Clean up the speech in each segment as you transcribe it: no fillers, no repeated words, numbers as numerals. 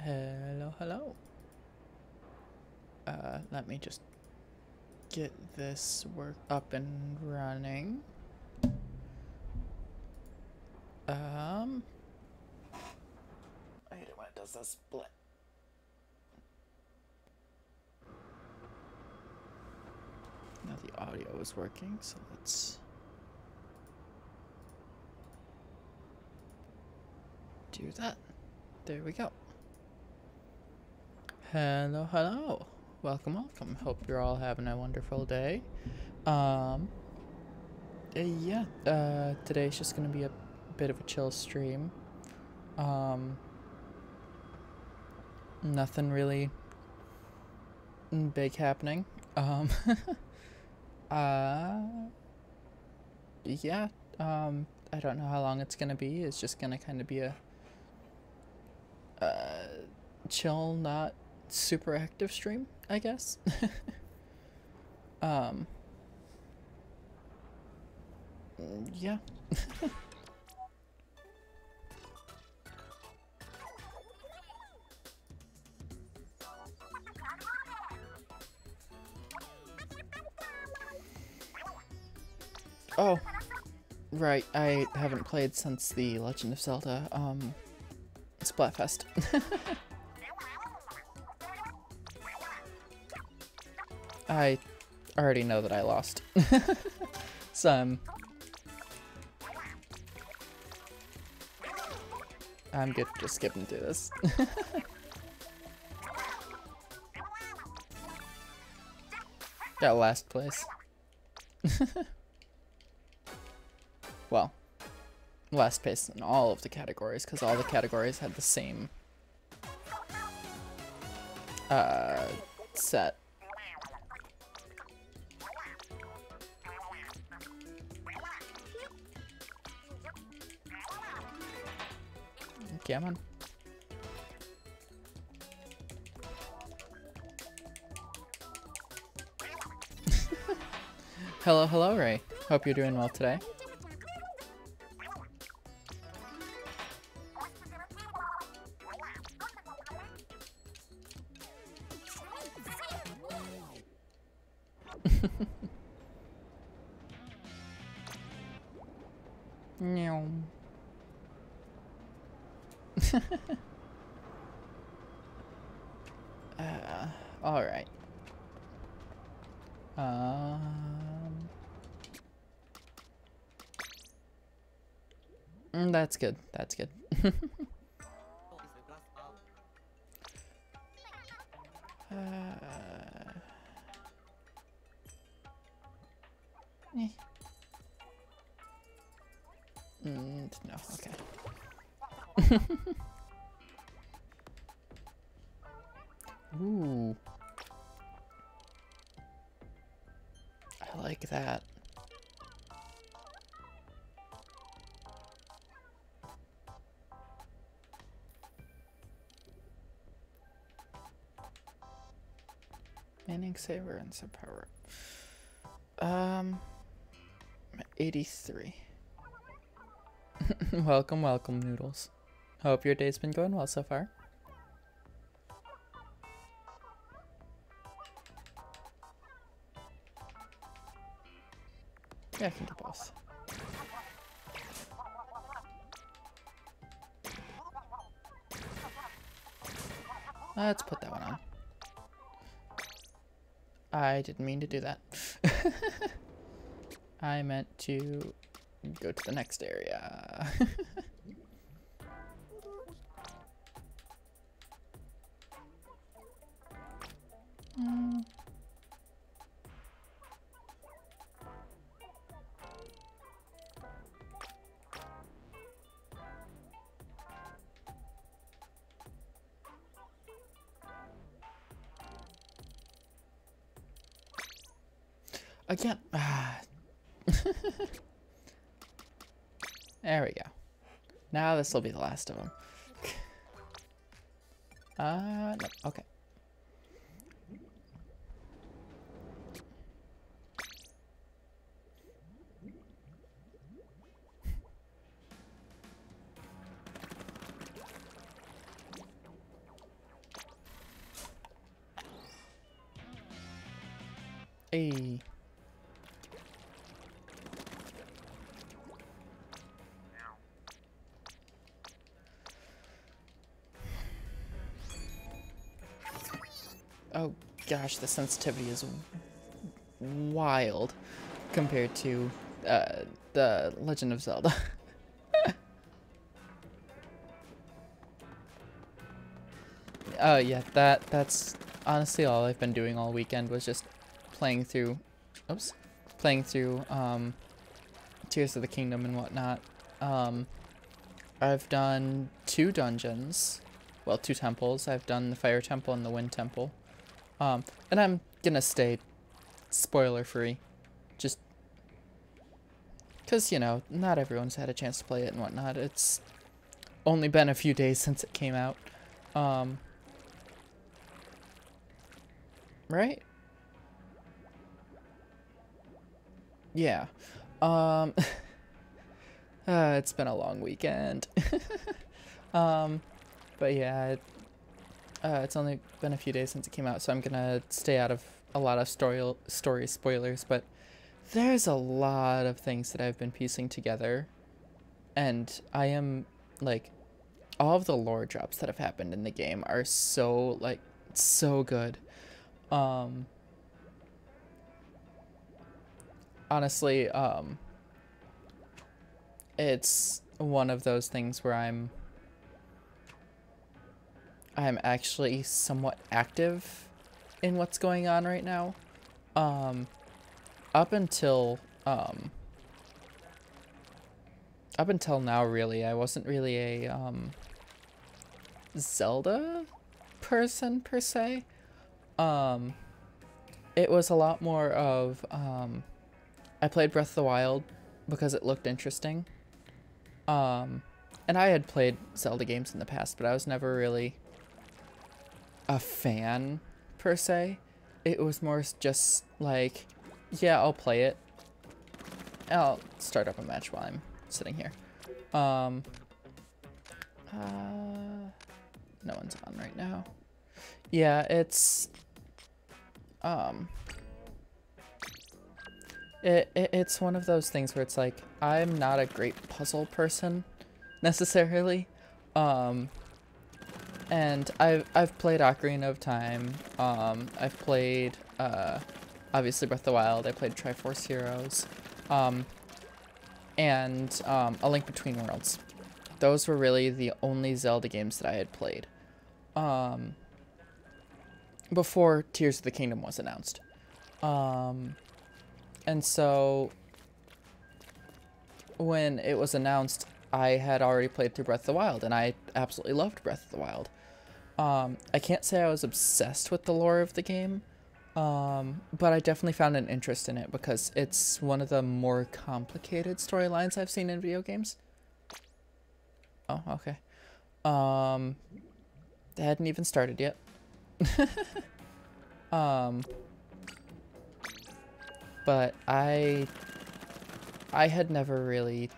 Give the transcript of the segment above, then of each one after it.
Hello, hello. Let me just get this work up and running. I hate it when it does that split. Now the audio is working, so let's do that. There we go. Hello, hello. Welcome, welcome. Hope you're all having a wonderful day. Today's just gonna be a bit of a chill stream. Nothing really big happening. I don't know how long it's gonna be. It's just gonna kind of be a chill, not super active stream, I guess. Yeah. Oh, right, I haven't played since the Legend of Zelda, Splatfest. I already know that I lost. So I'm good just skipping through this. Got last place. Well, last place in all of the categories, because all the categories had the same set. Come on. Hello, hello, Ray. Hope you're doing well today. No. All right. That's good. That's good. No, okay. Ooh. I like that. Manning saver and some power up. 83. Welcome, welcome, Noodles. Hope your day's been going well so far. Yeah, I can do both. Let's put that one on. I didn't mean to do that. I meant to go to the next area. Again. There we go. Now this will be the last of them. No. Okay. Hey. Oh gosh, the sensitivity is wild compared to the Legend of Zelda. Oh yeah, that's honestly all I've been doing all weekend was just playing through, Tears of the Kingdom and whatnot. I've done 2 dungeons, well, 2 temples. I've done the Fire Temple and the Wind Temple. And I'm gonna stay spoiler free, just because, you know, not everyone's had a chance to play it and whatnot. It's only been a few days since it came out. Right? Yeah. It's been a long weekend. But yeah, it's only been a few days since it came out, so I'm gonna stay out of a lot of story spoilers, but there's a lot of things that I've been piecing together, and I am, like, all of the lore drops that have happened in the game are so, like, so good. Honestly, it's one of those things where I'm I'm actually somewhat active in what's going on right now. Up until now, really, I wasn't really a Zelda person per se. It was a lot more of I played Breath of the Wild because it looked interesting. And I had played Zelda games in the past, but I was never really a fan per se. It was more just like, yeah, I'll play it. I'll start up a match while I'm sitting here. No one's on right now. Yeah, it's it's one of those things where it's like, I'm not a great puzzle person necessarily. And I've played Ocarina of Time. I've played obviously Breath of the Wild. I played Triforce Heroes. And A Link Between Worlds. Those were really the only Zelda games that I had played before Tears of the Kingdom was announced. And so when it was announced, I had already played through Breath of the Wild, and I absolutely loved Breath of the Wild. I can't say I was obsessed with the lore of the game, but I definitely found an interest in it because it's one of the more complicated storylines I've seen in video games. Oh, okay. They hadn't even started yet. But I had never really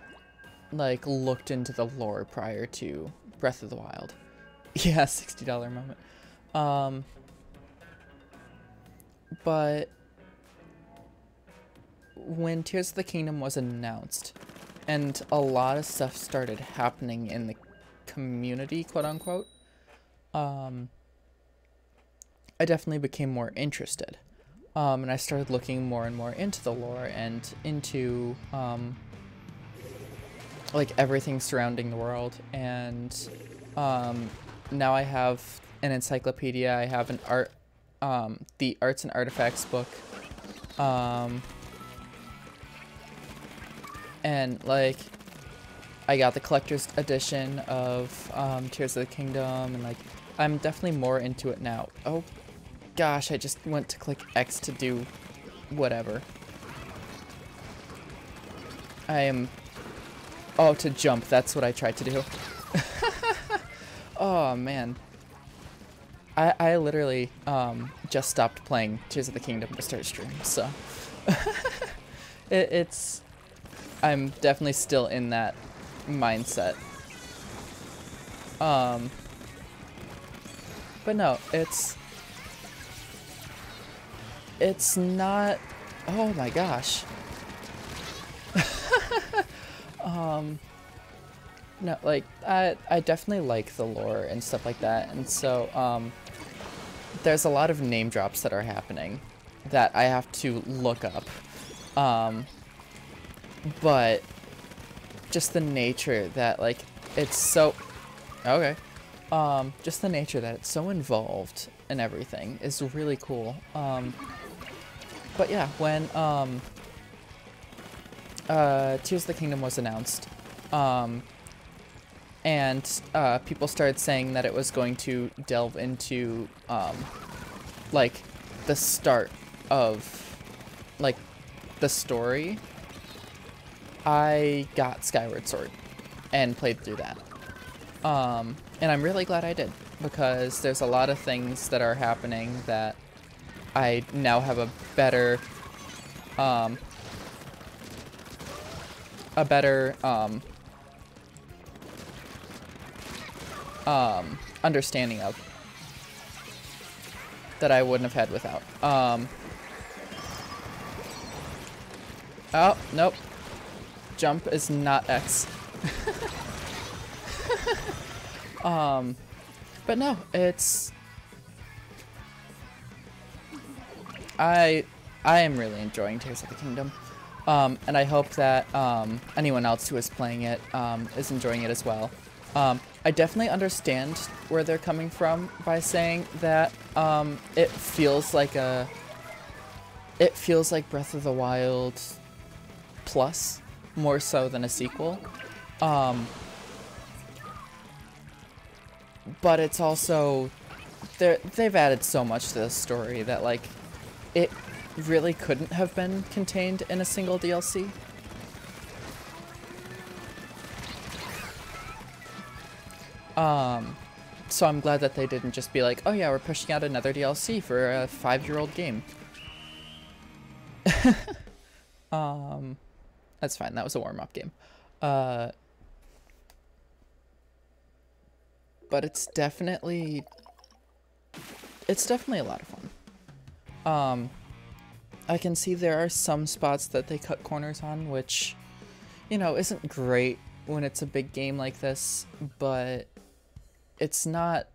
like looked into the lore prior to Breath of the Wild. Yeah, $60 moment. But when Tears of the Kingdom was announced and a lot of stuff started happening in the community, quote unquote, I definitely became more interested. And I started looking more and more into the lore and into like everything surrounding the world. And now I have an encyclopedia. I have an the Arts and Artifacts book. And like I got the collector's edition of Tears of the Kingdom, and like I'm definitely more into it now. Oh gosh, I just went to click X to do whatever. Oh, to jump, that's what I tried to do. Oh man. I literally just stopped playing Tears of the Kingdom to start streaming, so I'm definitely still in that mindset. But no, it's not, oh my gosh. No, like I definitely like the lore and stuff like that, and so there's a lot of name drops that are happening that I have to look up. But just the nature that like it's so okay. Just the nature that it's so involved and everything is really cool. But yeah, when Tears of the Kingdom was announced, and people started saying that it was going to delve into like the start of like the story, I got Skyward Sword and played through that. And I'm really glad I did, because there's a lot of things that are happening that I now have a better understanding of that I wouldn't have had without. Oh, nope. Jump is not X. But no, it's I am really enjoying Tears of the Kingdom. And I hope that anyone else who is playing it is enjoying it as well. I definitely understand where they're coming from by saying that it feels like Breath of the Wild plus more so than a sequel. But it's also they've added so much to this story that like it really couldn't have been contained in a single DLC. So I'm glad that they didn't just be like, oh yeah, we're pushing out another DLC for a 5-year-old game. That's fine. That was a warm-up game. But it's definitely a lot of fun. I can see there are some spots that they cut corners on, which, you know, isn't great when it's a big game like this, but it's not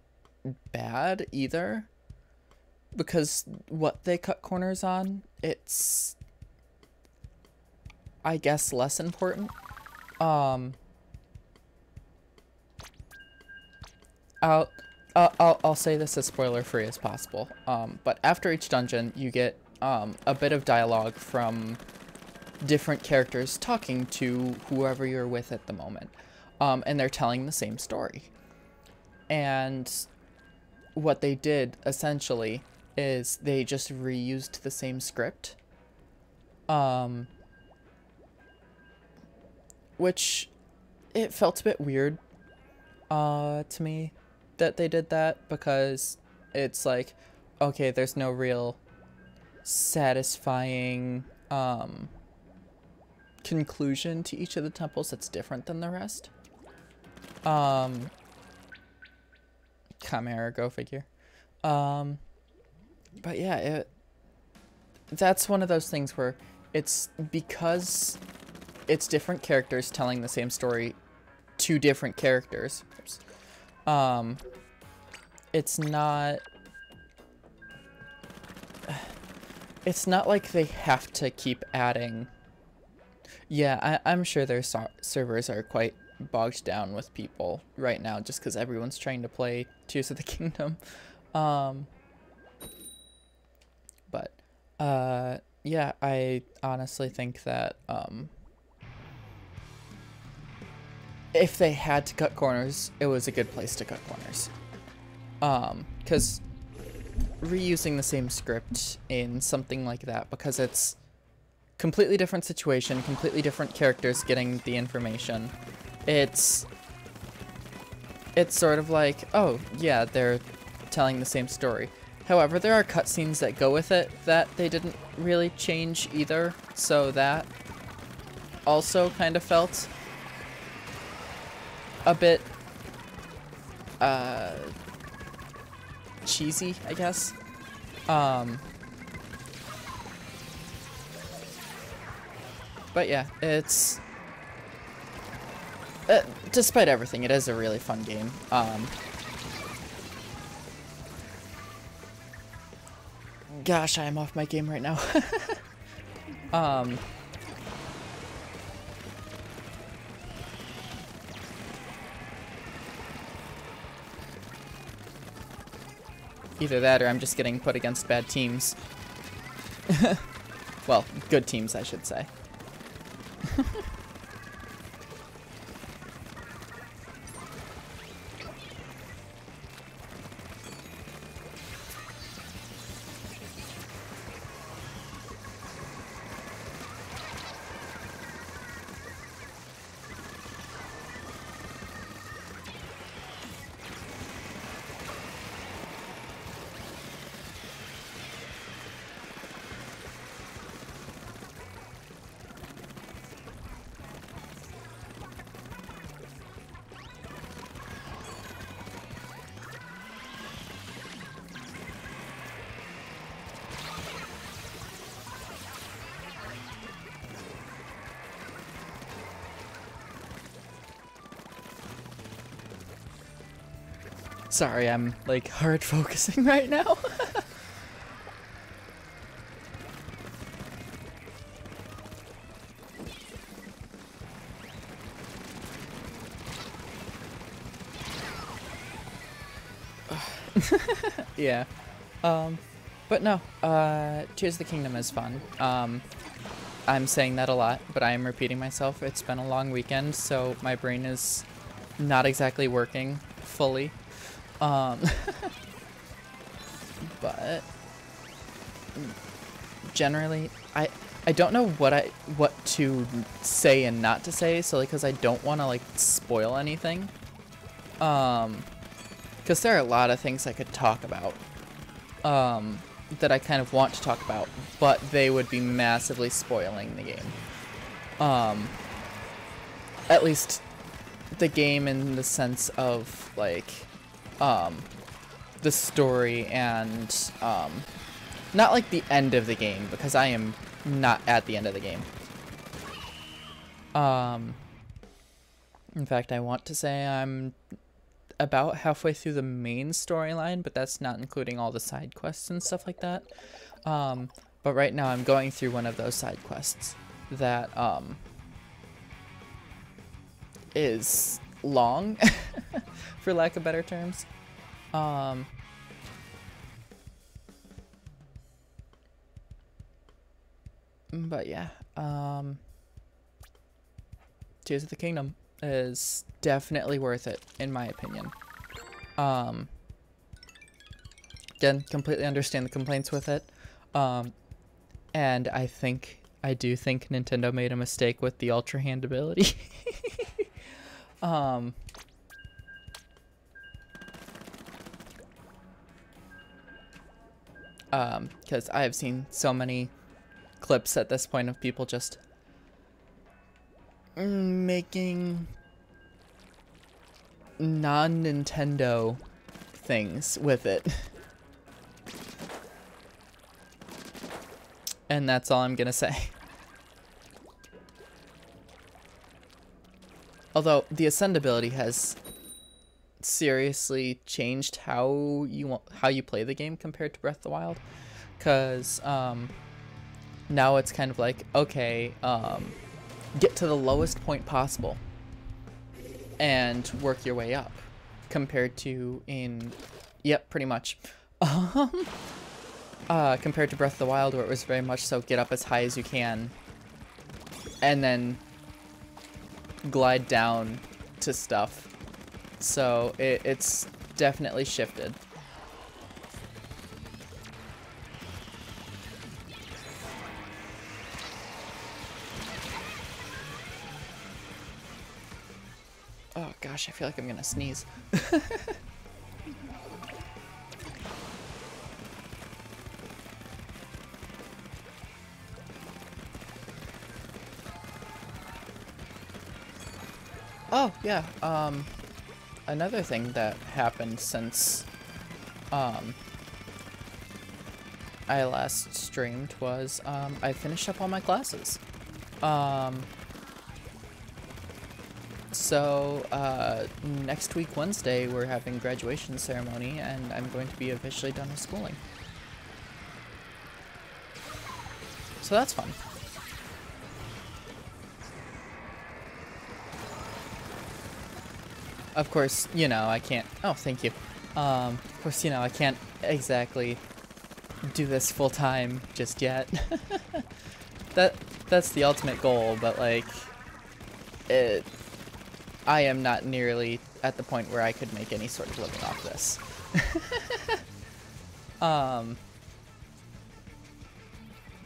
bad either, because what they cut corners on, it's, I guess, less important. I'll say this as spoiler free as possible. But after each dungeon, you get a bit of dialogue from different characters talking to whoever you're with at the moment, and they're telling the same story. And what they did essentially is they just reused the same script, which it felt a bit weird to me that they did that, because it's like, okay, there's no real satisfying conclusion to each of the temples that's different than the rest. Chimera, go figure. But yeah, that's one of those things where it's because it's different characters telling the same story to different characters. Oops. It's not like they have to keep adding. Yeah, I'm sure their servers are quite bogged down with people right now, just because everyone's trying to play Tears of the Kingdom. But yeah, I honestly think that if they had to cut corners, it was a good place to cut corners. Because reusing the same script in something like that, because it's completely different situation, completely different characters getting the information, it's sort of like, oh yeah, they're telling the same story. However, there are cutscenes that go with it that they didn't really change either, so that also kind of felt a bit cheesy, I guess. But yeah, it's despite everything, it is a really fun game. Gosh, I am off my game right now. Either that or I'm just getting put against bad teams. Well, good teams, I should say. Sorry, I'm like hard focusing right now. Yeah. But no, Tears of the Kingdom is fun. I'm saying that a lot, but I am repeating myself. It's been a long weekend, so my brain is not exactly working fully. But generally, I don't know what to say and not to say, so like, cause I don't want to like spoil anything. Cause there are a lot of things I could talk about. That I kind of want to talk about, but they would be massively spoiling the game. At least the game in the sense of like, the story and, not like the end of the game, because I am not at the end of the game. In fact, I want to say I'm about halfway through the main storyline, but that's not including all the side quests and stuff like that. But right now I'm going through one of those side quests that is long, for lack of better terms. But yeah, Tears of the Kingdom is definitely worth it, in my opinion. Again, completely understand the complaints with it. And I do think Nintendo made a mistake with the Ultra Hand ability. Because I have seen so many clips at this point of people just making non-Nintendo things with it. And that's all I'm gonna say. Although the Ascend ability has seriously changed how you play the game compared to Breath of the Wild, because now it's kind of like, okay, get to the lowest point possible and work your way up, compared to pretty much. Compared to Breath of the Wild, where it was very much so get up as high as you can and then glide down to stuff. So it's definitely shifted. Oh gosh, I feel like I'm gonna sneeze. Oh, yeah, another thing that happened since, I last streamed was, I finished up all my classes. So, next week, Wednesday, we're having graduation ceremony, and I'm going to be officially done with schooling. So that's fun. Of course, you know, I can't... Oh, thank you. Of course, you know, I can't exactly do this full-time just yet. That's the ultimate goal, but, like, I am not nearly at the point where I could make any sort of living off this.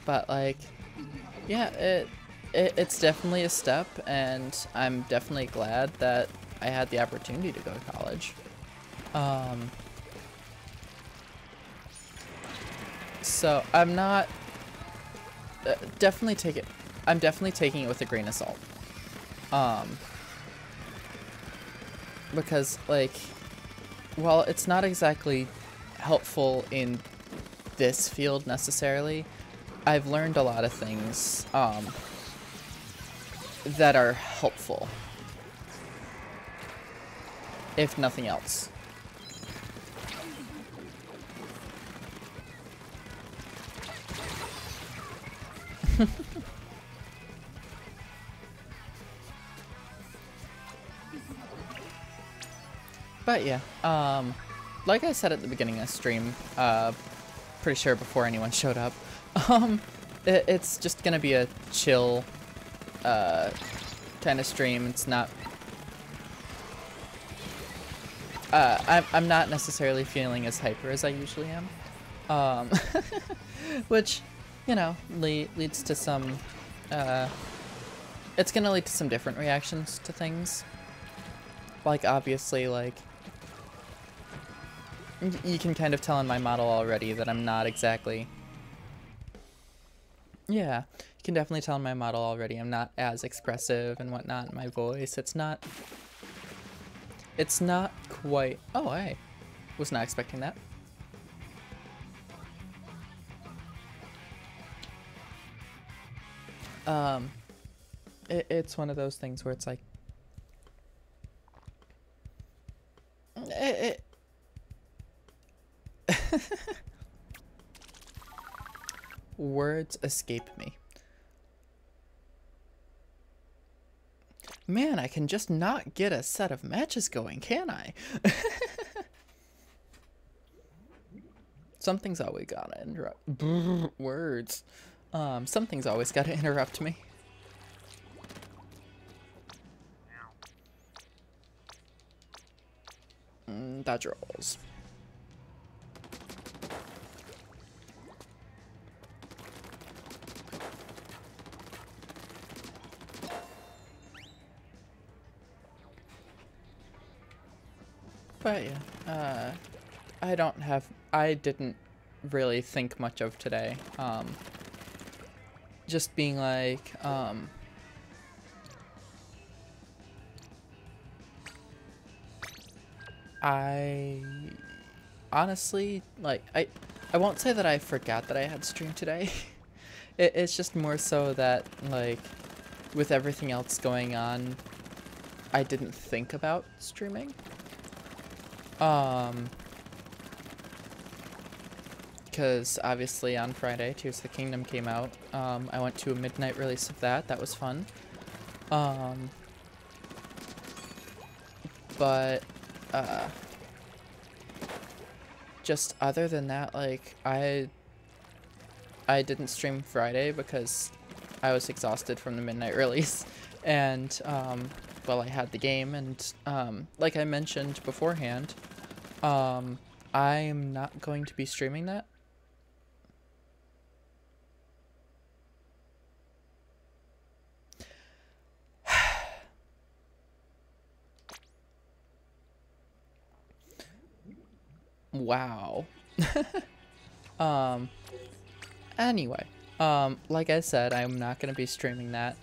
But, like, yeah, it's definitely a step, and I'm definitely glad that I had the opportunity to go to college. So I'm not I'm definitely taking it with a grain of salt. Because, like, while it's not exactly helpful in this field necessarily, I've learned a lot of things that are helpful, if nothing else. But yeah, like I said at the beginning of stream, pretty sure before anyone showed up, it's just gonna be a chill, kind of stream. It's not, I'm not necessarily feeling as hyper as I usually am, which, you know, leads to some, it's gonna lead to some different reactions to things. Like, obviously, like, you can kind of tell in my model already that I'm not exactly, yeah, you can definitely tell in my model already I'm not as expressive and whatnot in my voice. It's not quite, oh, I was not expecting that. It's one of those things where it's like, words escape me. Man, I can just not get a set of matches going, can I? Something's always gotta interrupt. Words. Something's always gotta interrupt me. Dodge rolls. But yeah, I didn't really think much of today. Just being like, I honestly, like, I won't say that I forgot that I had stream today. It's just more so that, like, with everything else going on, I didn't think about streaming. Because obviously on Friday, Tears of the Kingdom came out. I went to a midnight release of that. That was fun. But just other than that, like, I didn't stream Friday because I was exhausted from the midnight release, and well, I had the game, and like I mentioned beforehand, I am not going to be streaming that. Wow. Anyway, like I said, I'm not gonna be streaming that,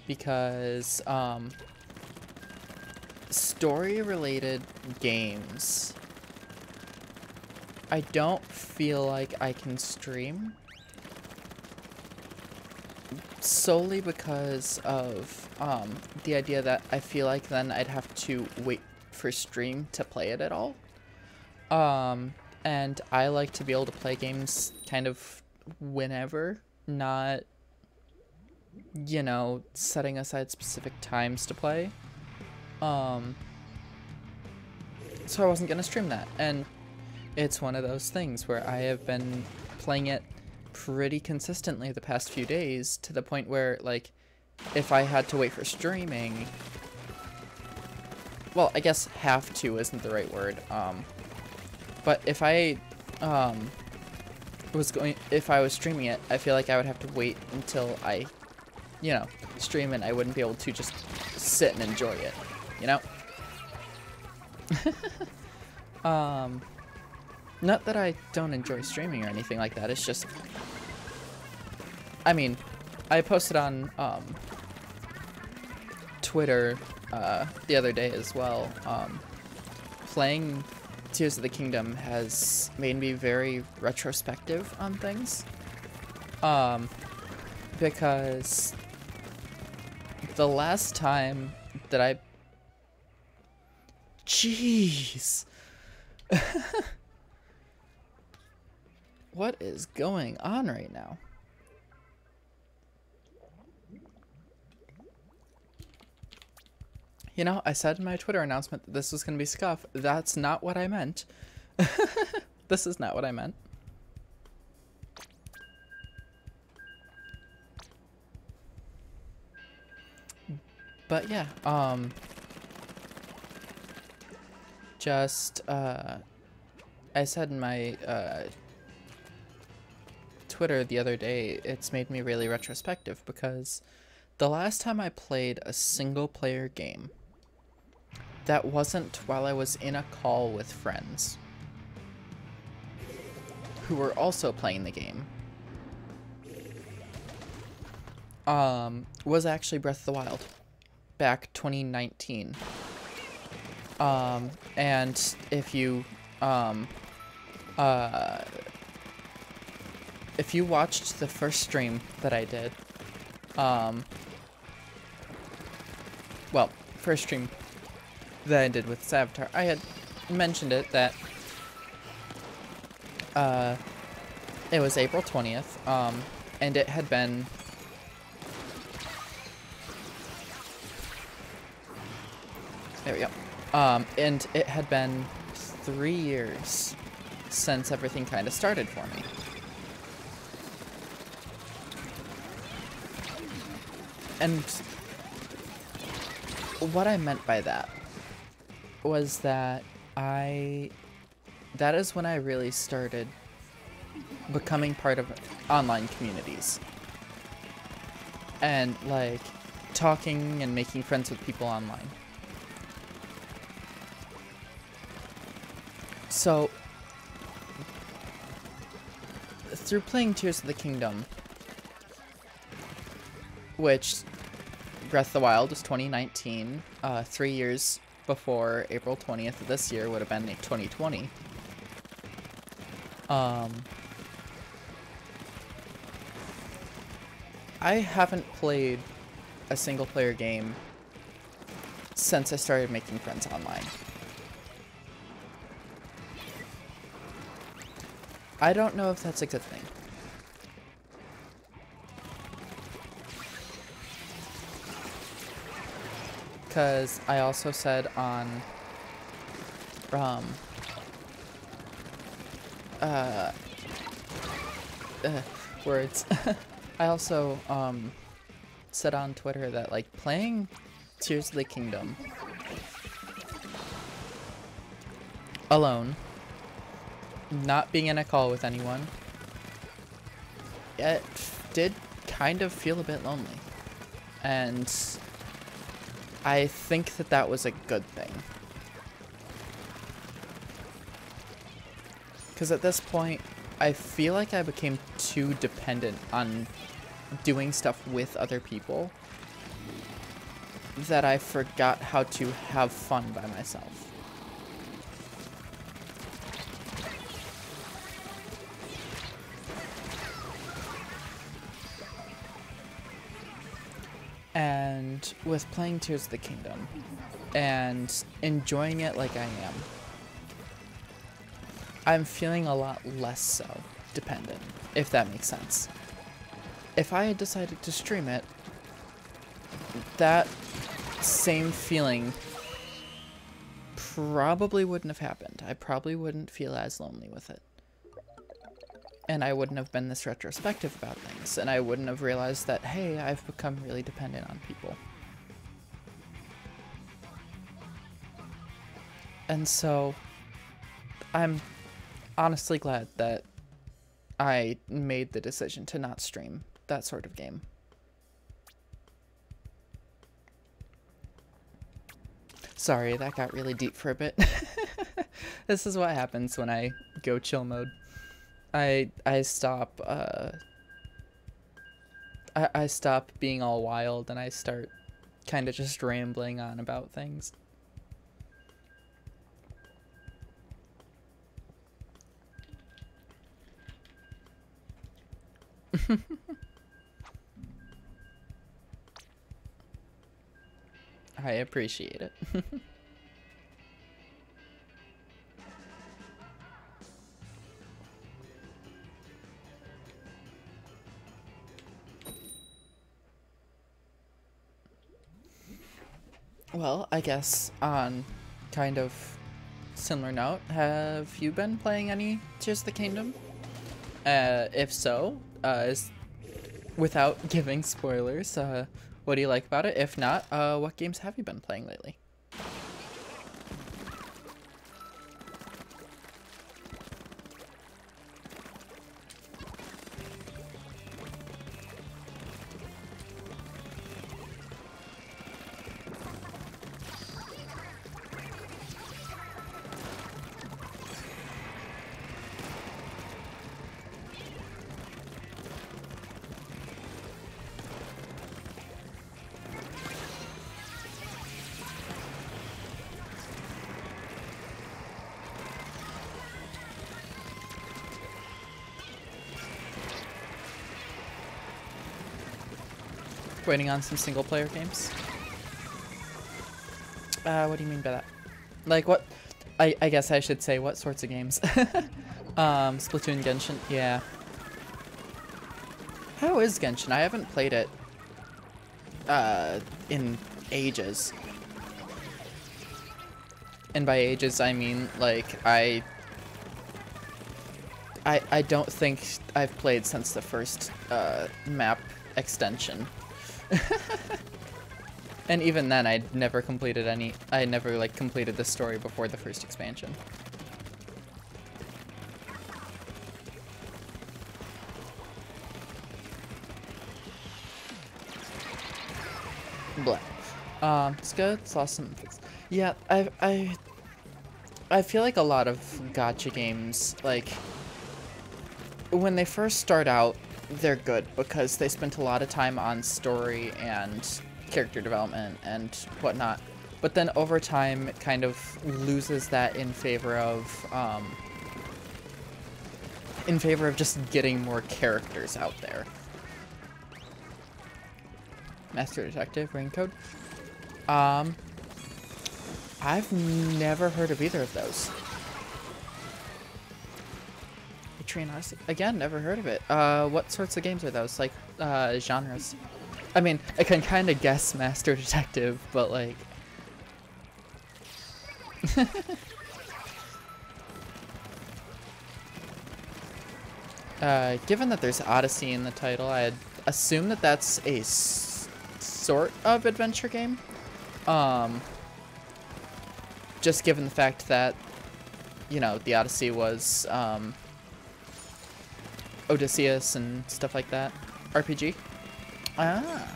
because, story-related games, I don't feel like I can stream, solely because of, the idea that I feel like then I'd have to wait for stream to play it at all. And I like to be able to play games kind of whenever, not, you know, setting aside specific times to play. So I wasn't gonna stream that, and it's one of those things where I have been playing it pretty consistently the past few days, to the point where, like, if I had to wait for streaming, well, I guess have to isn't the right word, but if I if I was streaming it, I feel like I would have to wait until I, you know, stream it. I wouldn't be able to just sit and enjoy it, you know? Not that I don't enjoy streaming or anything like that, it's just, I mean, I posted on Twitter the other day as well. Playing Tears of the Kingdom has made me very retrospective on things. Because the last time that I... Jeez! What is going on right now? You know, I said in my Twitter announcement that this was going to be scuff. That's not what I meant. This is not what I meant. But yeah, just, I said in my, Twitter the other day, it's made me really retrospective because the last time I played a single player game that wasn't while I was in a call with friends who were also playing the game, was actually Breath of the Wild, back 2019. And if you watched the first stream that I did, well, first stream that I did with this avatar, I had mentioned it that it was April 20th, and it had been there we go. And it had been 3 years since everything kind of started for me. And what I meant by that was that that is when I really started becoming part of online communities. And, like, talking and making friends with people online. So, through playing Tears of the Kingdom, which Breath of the Wild was 2019, 3 years before April 20th of this year would have been 2020. I haven't played a single player game since I started making friends online. I don't know if that's a good thing. Because I also said on words. I also said on Twitter that, like, playing Tears of the Kingdom alone, not being in a call with anyone, it did kind of feel a bit lonely. And I think that that was a good thing. Because at this point, I feel like I became too dependent on doing stuff with other people that I forgot how to have fun by myself. And with playing Tears of the Kingdom and enjoying it like I am, I'm feeling a lot less so dependent, if that makes sense. If I had decided to stream it, that same feeling probably wouldn't have happened. I probably wouldn't feel as lonely with it. And I wouldn't have been this retrospective about things, and I wouldn't have realized that, hey, I've become really dependent on people. And so, I'm honestly glad that I made the decision to not stream that sort of game. Sorry, that got really deep for a bit. This is what happens when I go chill mode. I stop I stop being all wild and I start kind of just rambling on about things. I appreciate it. Well, I guess on kind of similar note, have you been playing any Tears of the Kingdom? If so, without giving spoilers, what do you like about it? If not, what games have you been playing lately? Waiting on some single player games? What do you mean by that? Like what? I guess I should say what sorts of games. Splatoon, Genshin, yeah. How is Genshin? I haven't played it in ages. And by ages I mean like I don't think I've played since the first map extension. And even then I never completed like completed the story before the first expansion. Blah. It's good. It's awesome. Yeah, I feel like a lot of gacha games, like when they first start out, they're good because they spent a lot of time on story and character development and whatnot. But then over time, it kind of loses that in favor of just getting more characters out there. Master Detective, Raincoat. I've never heard of either of those. Train Odyssey. Again, never heard of it. What sorts of games are those? Like, genres? I mean, I can kind of guess Master Detective, but like... given that there's Odyssey in the title, I'd assume that that's a sort of adventure game. Just given the fact that, you know, the Odyssey was, Odysseus and stuff like that. RPG? Ah.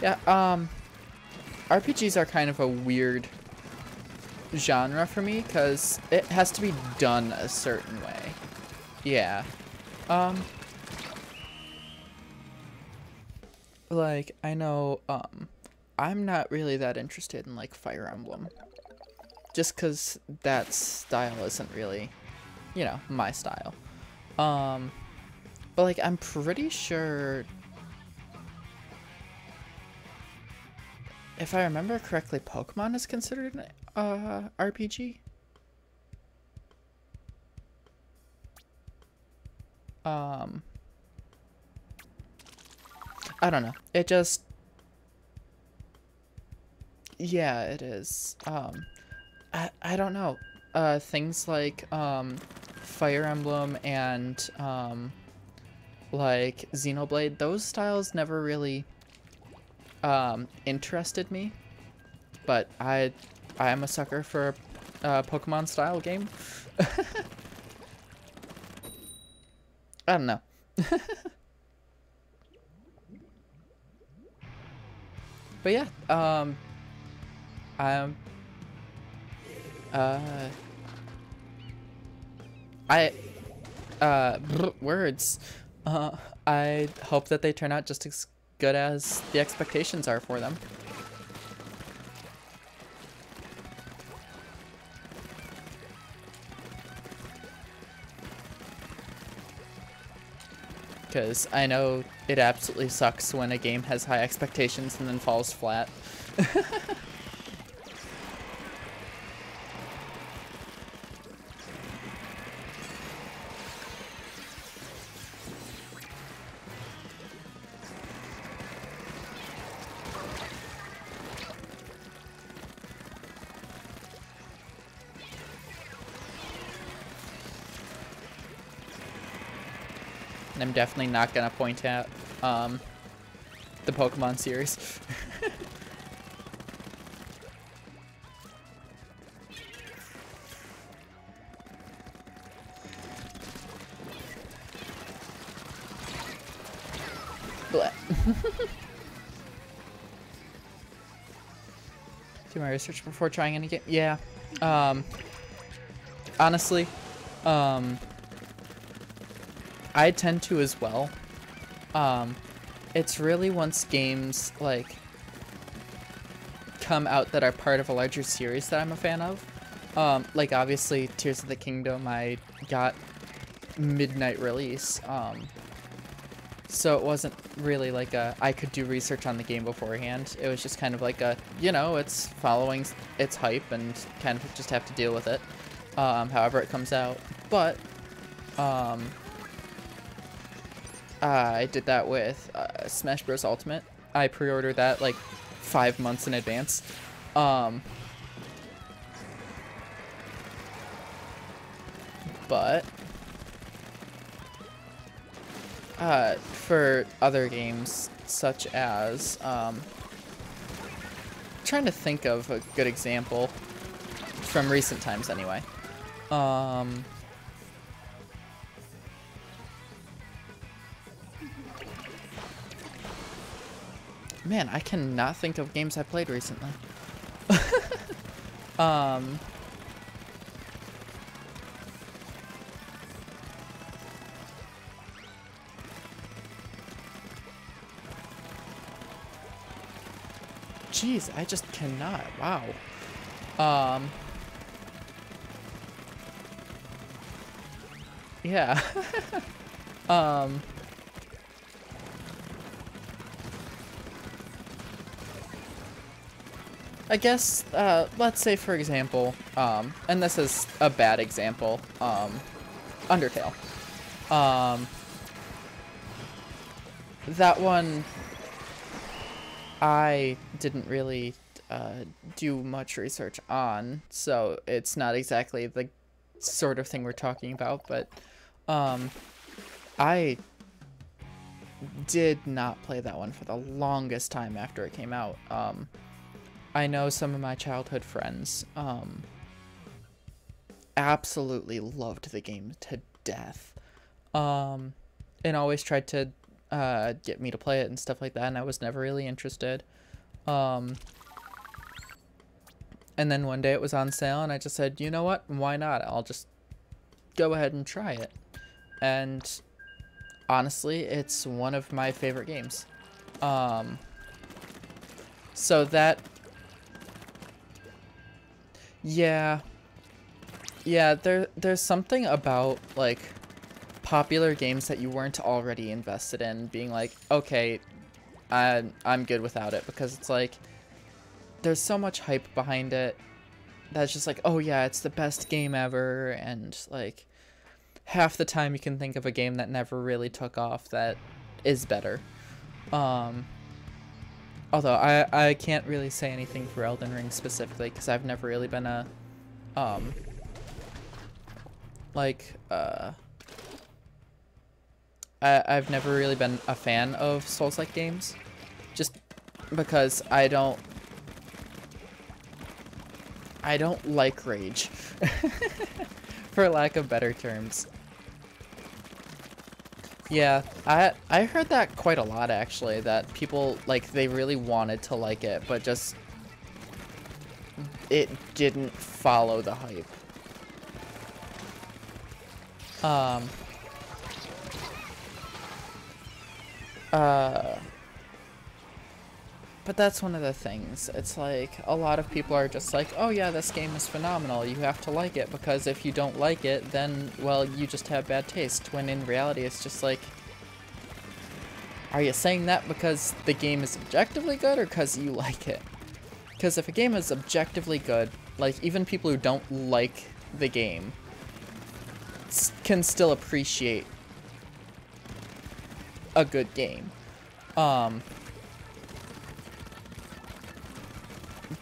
Yeah, RPGs are kind of a weird genre for me because it has to be done a certain way. Yeah. Like, I know, I'm not really that interested in, like, Fire Emblem. Just because that style isn't really, you know, my style. But, like, I'm pretty sure... if I remember correctly, Pokemon is considered an RPG? I don't know. It just... yeah, it is. I don't know. Things like Fire Emblem and like Xenoblade, those styles never really interested me. But I am a sucker for a Pokemon style game. I don't know. But yeah, words. I hope that they turn out just as good as the expectations are for them. Because I know it absolutely sucks when a game has high expectations and then falls flat. And I'm definitely not gonna point at the Pokemon series. Bleh. Do my research before trying any game? Yeah. Honestly, I tend to as well. It's really once games like come out that are part of a larger series that I'm a fan of. Like obviously Tears of the Kingdom, I got midnight release. So it wasn't really like I could do research on the game beforehand. It was just kind of like you know, it's following its hype and kind of just have to deal with it, however it comes out. But, I did that with Smash Bros. Ultimate. I pre-ordered that like 5 months in advance. But for other games, such as, trying to think of a good example from recent times anyway. Man, I cannot think of games I played recently. Jeez, I just cannot. Wow. Yeah. I guess, let's say for example, and this is a bad example, Undertale. That one, I didn't really do much research on, so it's not exactly the sort of thing we're talking about, but I did not play that one for the longest time after it came out. I know some of my childhood friends absolutely loved the game to death, and always tried to get me to play it and stuff like that, and I was never really interested. And then one day it was on sale, and I just said, you know what, why not? I'll just go ahead and try it. And honestly, it's one of my favorite games. So that, yeah, there's something about like popular games that you weren't already invested in being like, okay, I'm good without it, because it's like there's so much hype behind it that's just like, oh yeah, it's the best game ever, and like half the time you can think of a game that never really took off that is better. Although I can't really say anything for Elden Ring specifically, because I've never really been a I've never really been a fan of Souls-like games, just because I don't like rage, for lack of better terms. Yeah, I heard that quite a lot actually, that people, like, they really wanted to like it, but just it didn't follow the hype. But that's one of the things. It's like, a lot of people are just like, oh yeah, this game is phenomenal, you have to like it, because if you don't like it, then, well, you just have bad taste, when in reality it's just like, are you saying that because the game is objectively good, or because you like it? Because if a game is objectively good, like, even people who don't like the game can still appreciate a good game.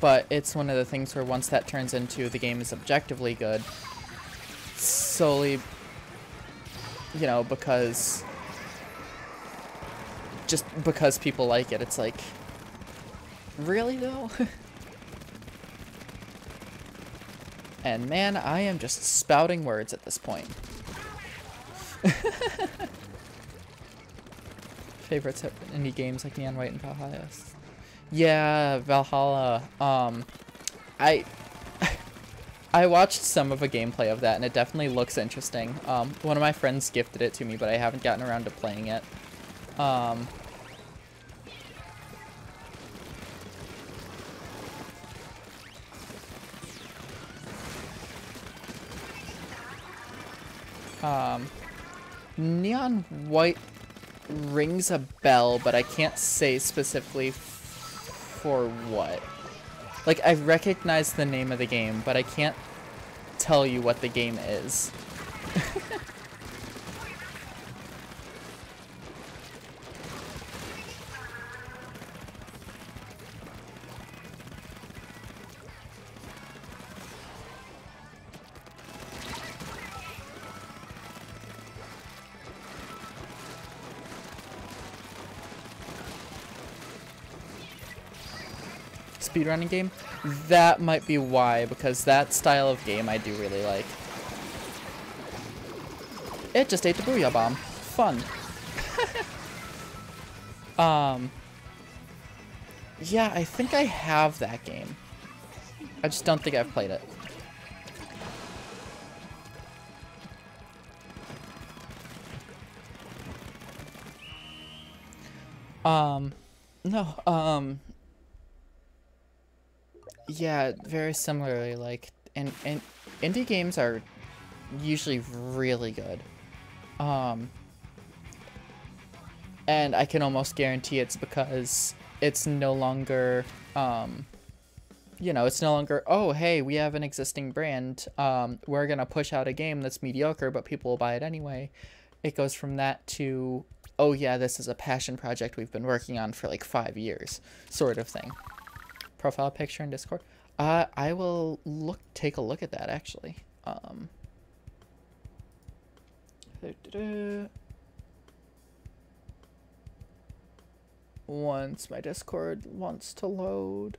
But it's one of the things where once that turns into the game is objectively good, solely, you know, because just because people like it. It's like, really though? And man, I am just spouting words at this point. Favorites of indie games like Neon White and Valhalla. Yeah, Valhalla. I I watched some of a gameplay of that, and it definitely looks interesting. One of my friends gifted it to me, but I haven't gotten around to playing it. Neon White rings a bell, but I can't say specifically for what. Like, I recognize the name of the game, but I can't tell you what the game is. Speedrunning game? That might be why, because that style of game I do really like. It just ate the Booyah Bomb. Fun. Yeah, I think I have that game. I just don't think I've played it. No, yeah, very similarly, like, and indie games are usually really good. And I can almost guarantee it's because it's no longer, you know, it's no longer, oh, hey, we have an existing brand. We're gonna push out a game that's mediocre, but people will buy it anyway. It goes from that to, oh yeah, this is a passion project we've been working on for like 5 years, sort of thing. Profile picture in Discord. I will take a look at that actually. Once my Discord wants to load.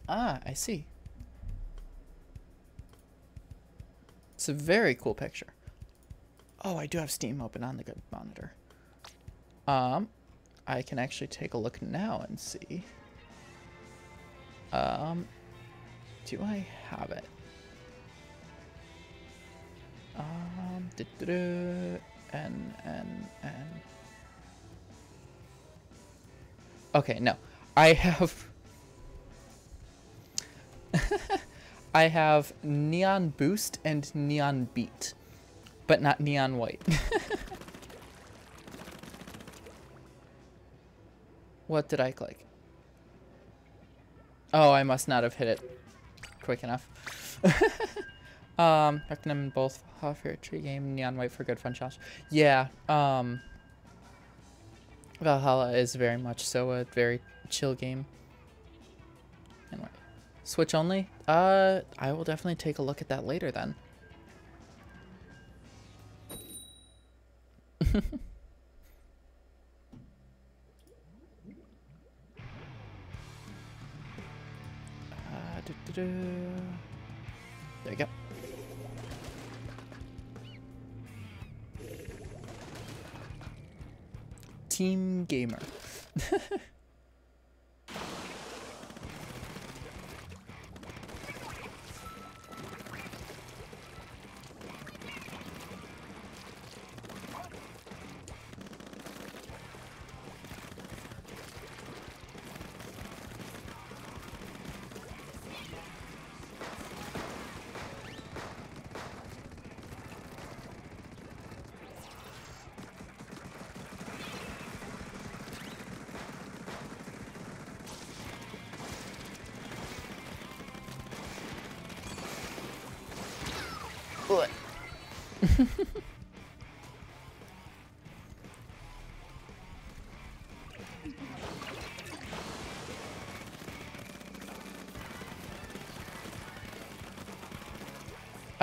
Ah, I see. It's a very cool picture. Oh, I do have Steam open on the good monitor. I can actually take a look now and see. Do I have it? And. Okay, no. I have... I have Neon Boost and Neon Beat, but not Neon White. What did I click? Oh, I must not have hit it quick enough. Recommend both favorite tree game, Neon White for good fun challenge. Yeah, Valhalla is very much so a very chill game. Anyway. Switch only? I will definitely take a look at that later then. There you go. Team Gamer.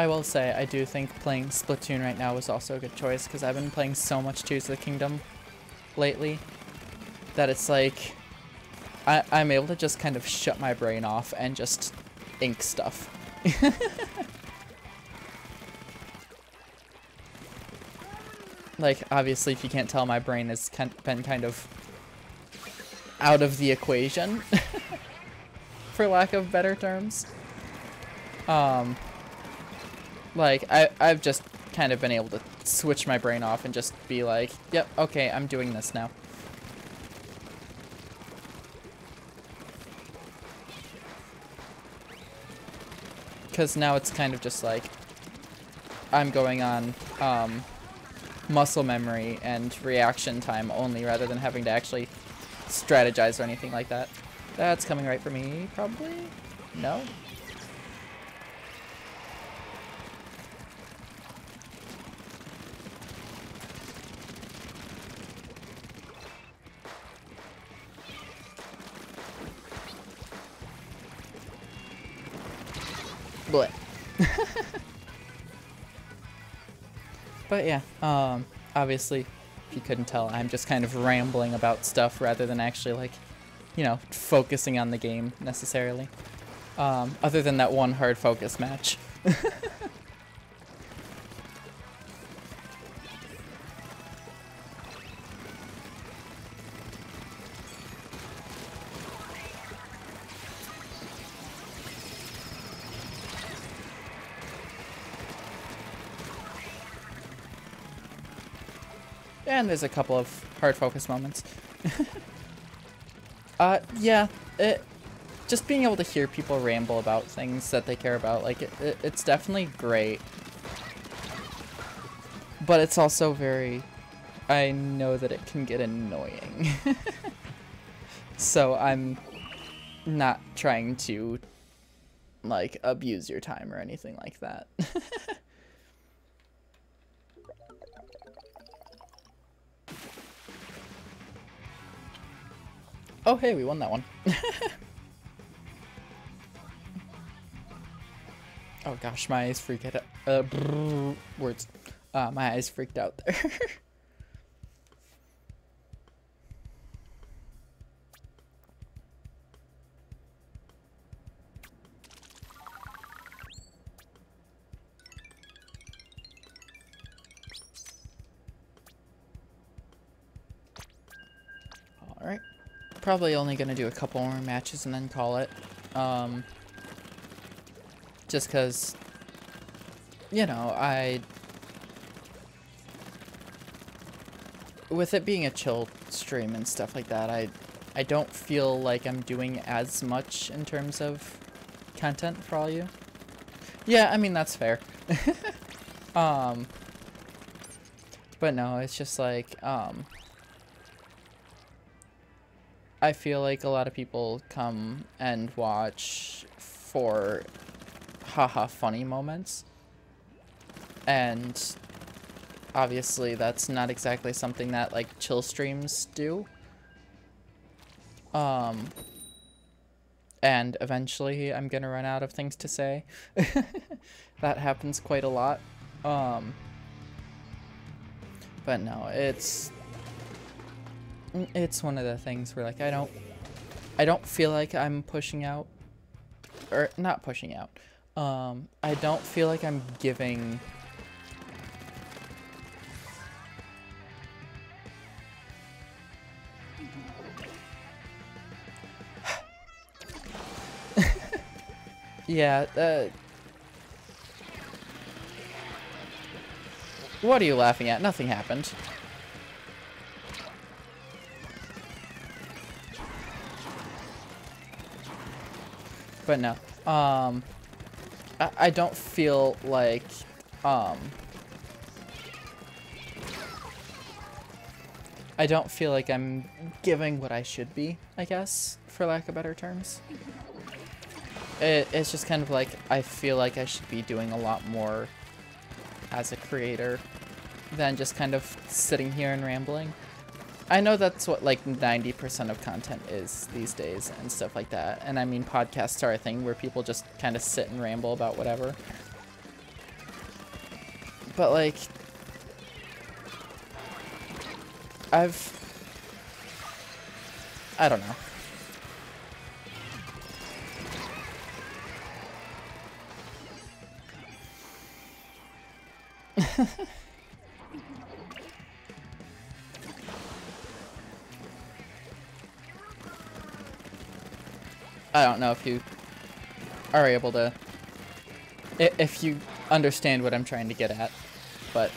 I will say, I do think playing Splatoon right now was also a good choice, because I've been playing so much Tears of the Kingdom lately that it's like I'm able to just kind of shut my brain off and just ink stuff. Like, obviously, if you can't tell, my brain has been kind of out of the equation, for lack of better terms. Like, I've just kind of been able to switch my brain off and just be like, yep, okay, I'm doing this now. Because now it's kind of just like, I'm going on muscle memory and reaction time only, rather than having to actually strategize or anything like that. That's coming right for me, probably? No? Blech. But yeah, obviously, if you couldn't tell, I'm just kind of rambling about stuff rather than actually, like, you know, focusing on the game necessarily. Other than that one hard focus match. And there's a couple of hard focus moments. Yeah, just being able to hear people ramble about things that they care about, like, it's definitely great. But it's also very, I know that it can get annoying. So I'm not trying to, like, abuse your time or anything like that. Oh, hey, we won that one. Oh gosh, my eyes freaked out. Words. My eyes freaked out there. Alright. Probably only gonna do a couple more matches and then call it. Just because, you know, with it being a chill stream and stuff like that, I don't feel like I'm doing as much in terms of content for all you. Yeah, I mean, that's fair. But no, it's just like, I feel like a lot of people come and watch for haha funny moments, and obviously that's not exactly something that, like, chill streams do. And eventually I'm gonna run out of things to say. That happens quite a lot. But no, it's one of the things where, like, I don't feel like I'm pushing out, or not pushing out. I don't feel like I'm giving yeah, what are you laughing at? Nothing happened. But no, I don't feel like, I don't feel like I'm giving what I should be, I guess, for lack of better terms. It's just kind of like, I feel like I should be doing a lot more as a creator than just kind of sitting here and rambling. I know that's what, like, 90% of content is these days and stuff like that. And I mean, podcasts are a thing where people just kind of sit and ramble about whatever. But like, I don't know. I don't know if you are able to, if you understand what I'm trying to get at, but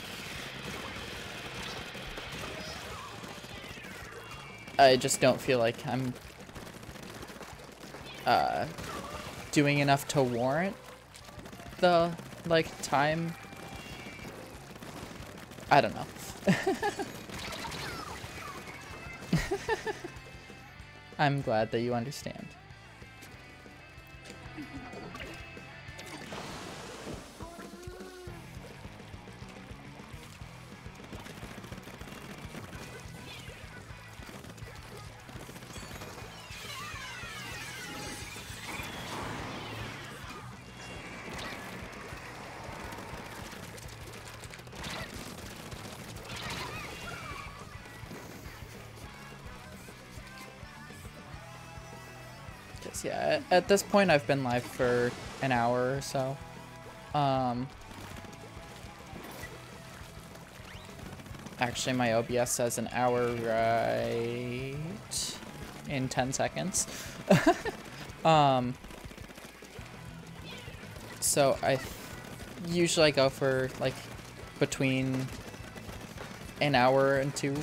I just don't feel like I'm doing enough to warrant the, like, time. I don't know. I'm glad that you understand. Yeah, at this point I've been live for an hour or so. Actually my OBS says an hour right in 10 seconds. So I usually go for like between an hour and 2.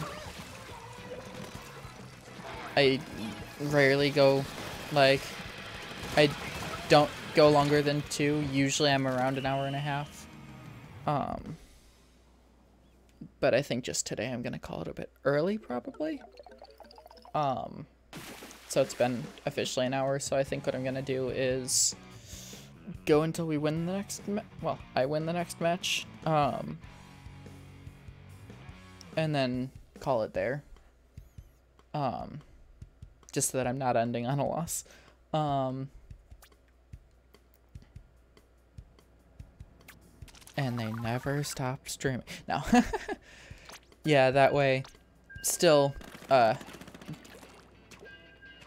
I rarely go, like, I don't go longer than 2. Usually I'm around an hour and a half. But I think just today I'm gonna call it a bit early, probably. So it's been officially an hour, so I think what I'm gonna do is go until we win the next well, I win the next match. And then call it there. Just so that I'm not ending on a loss. And they never stop streaming. No. Yeah, that way, still,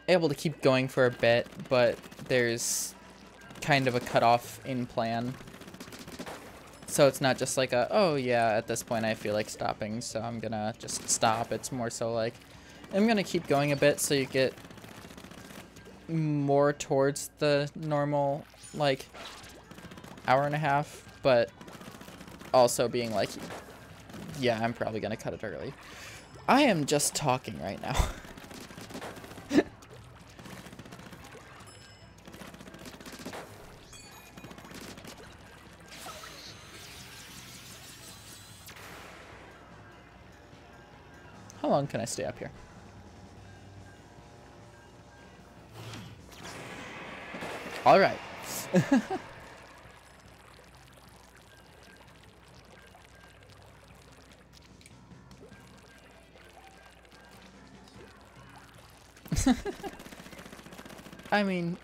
able to keep going for a bit, but there's kind of a cutoff in plan. So it's not just like a, oh yeah, at this point I feel like stopping, so I'm gonna just stop. It's more so like, I'm gonna keep going a bit so you get more towards the normal, like, hour and a half, but also being like, yeah, I'm probably gonna cut it early. I am just talking right now. How long can I stay up here? All right. I mean,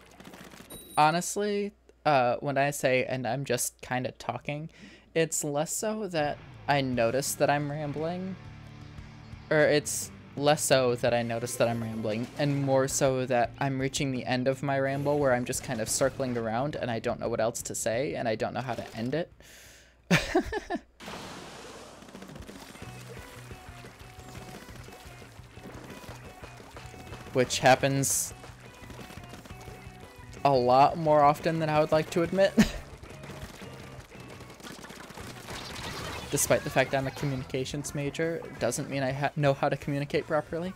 honestly, when I say, and I'm just kind of talking, it's less so that I notice that I'm rambling, or it's less so that I notice that I'm rambling, and more so that I'm reaching the end of my ramble where I'm just kind of circling around and I don't know what else to say and I don't know how to end it. Which happens a lot more often than I would like to admit. Despite the fact I'm a communications major, it doesn't mean I know how to communicate properly.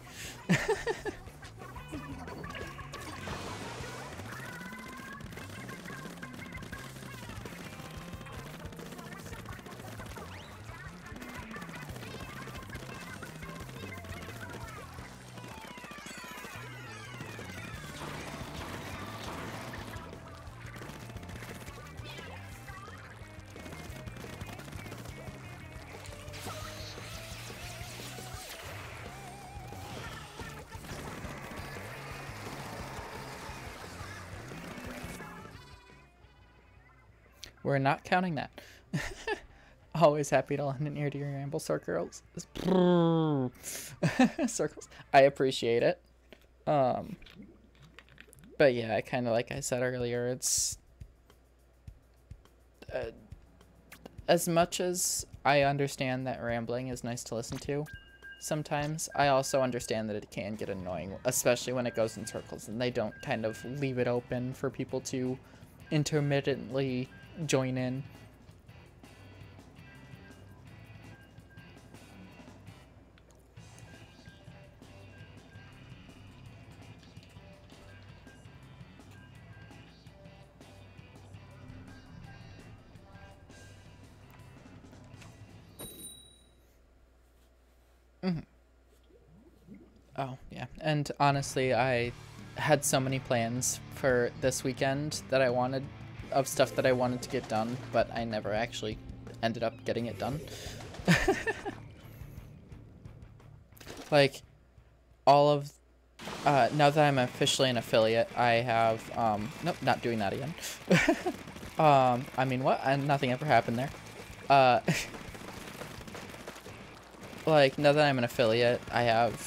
We're not counting that. Always happy to lend an ear to your ramble, circles. Circles. I appreciate it. But yeah, kind of like I said earlier, it's as much as I understand that rambling is nice to listen to, sometimes I also understand that it can get annoying, especially when it goes in circles and they don't kind of leave it open for people to intermittently join in. Oh, yeah. And honestly, I had so many plans for this weekend that I wanted, of stuff that I wanted to get done, but I never actually ended up getting it done. Like, all of, now that I'm officially an affiliate, I have, nope, not doing that again. I mean, what? Nothing ever happened there. Like, now that I'm an affiliate, I have,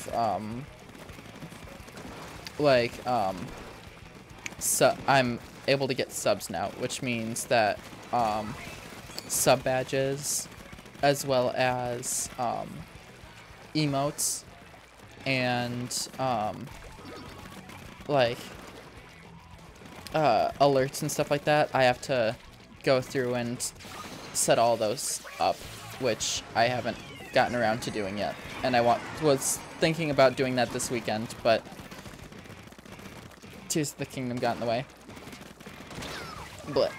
so I'm able to get subs now, which means that, sub badges, as well as, emotes, and, alerts and stuff like that, I have to go through and set all those up, which I haven't gotten around to doing yet, and I was thinking about doing that this weekend, but Tears of the Kingdom got in the way. But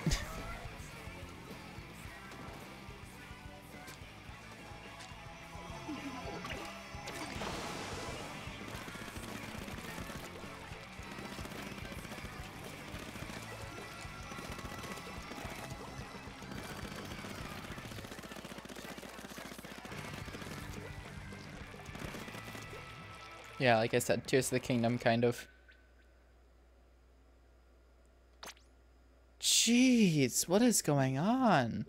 yeah, like I said, Tears of the Kingdom kind of. Jeez, what is going on?